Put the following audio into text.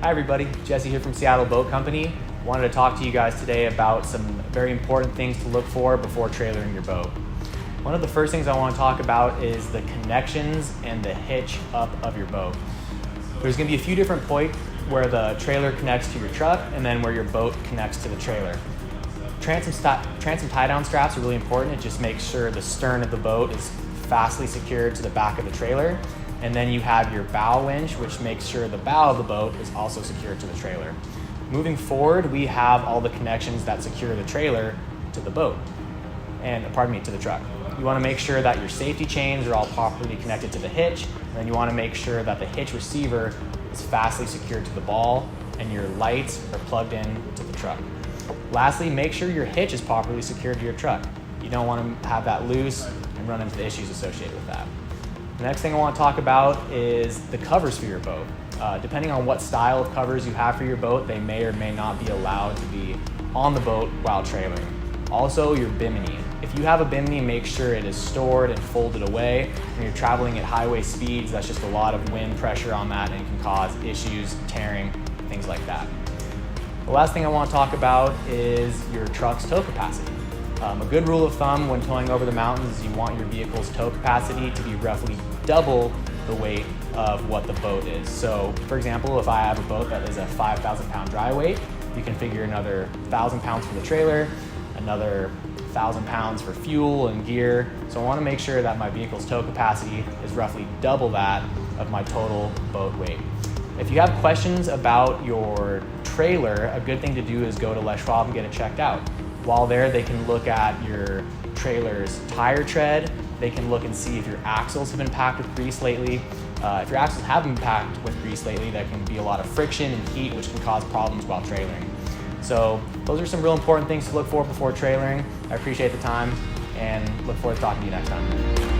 Hi everybody, Jesse here from Seattle Boat Company. Wanted to talk to you guys today about some very important things to look for before trailering your boat. One of the first things I want to talk about is the connections and the hitch up of your boat. There's going to be a few different points where the trailer connects to your truck and then where your boat connects to the trailer. Transom tie-down straps are really important. It just makes sure the stern of the boat is fastly secured to the back of the trailer. And then you have your bow winch, which makes sure the bow of the boat is also secured to the trailer. Moving forward, we have all the connections that secure the trailer to the boat, to the truck. You want to make sure that your safety chains are all properly connected to the hitch, and then you want to make sure that the hitch receiver is fastly secured to the ball and your lights are plugged in to the truck. Lastly, make sure your hitch is properly secured to your truck. You don't want to have that loose and run into the issues associated with that. The next thing I want to talk about is the covers for your boat. Depending on what style of covers you have for your boat, they may or may not be allowed to be on the boat while trailering. Also, your bimini. If you have a bimini, make sure it is stored and folded away. When you're traveling at highway speeds, that's just a lot of wind pressure on that and can cause issues, tearing, things like that. The last thing I want to talk about is your truck's tow capacity. A good rule of thumb when towing over the mountains is you want your vehicle's tow capacity to be roughly double the weight of what the boat is. So for example, if I have a boat that is a 5,000 pound dry weight, you can figure another 1,000 pounds for the trailer, another 1,000 pounds for fuel and gear. So I want to make sure that my vehicle's tow capacity is roughly double that of my total boat weight. If you have questions about your trailer, a good thing to do is go to Les Schwab and get it checked out. While there, they can look at your trailer's tire tread. They can look and see if your axles have been packed with grease lately. If your axles have been packed with grease lately, there can be a lot of friction and heat, which can cause problems while trailering. So those are some real important things to look for before trailering. I appreciate the time and look forward to talking to you next time.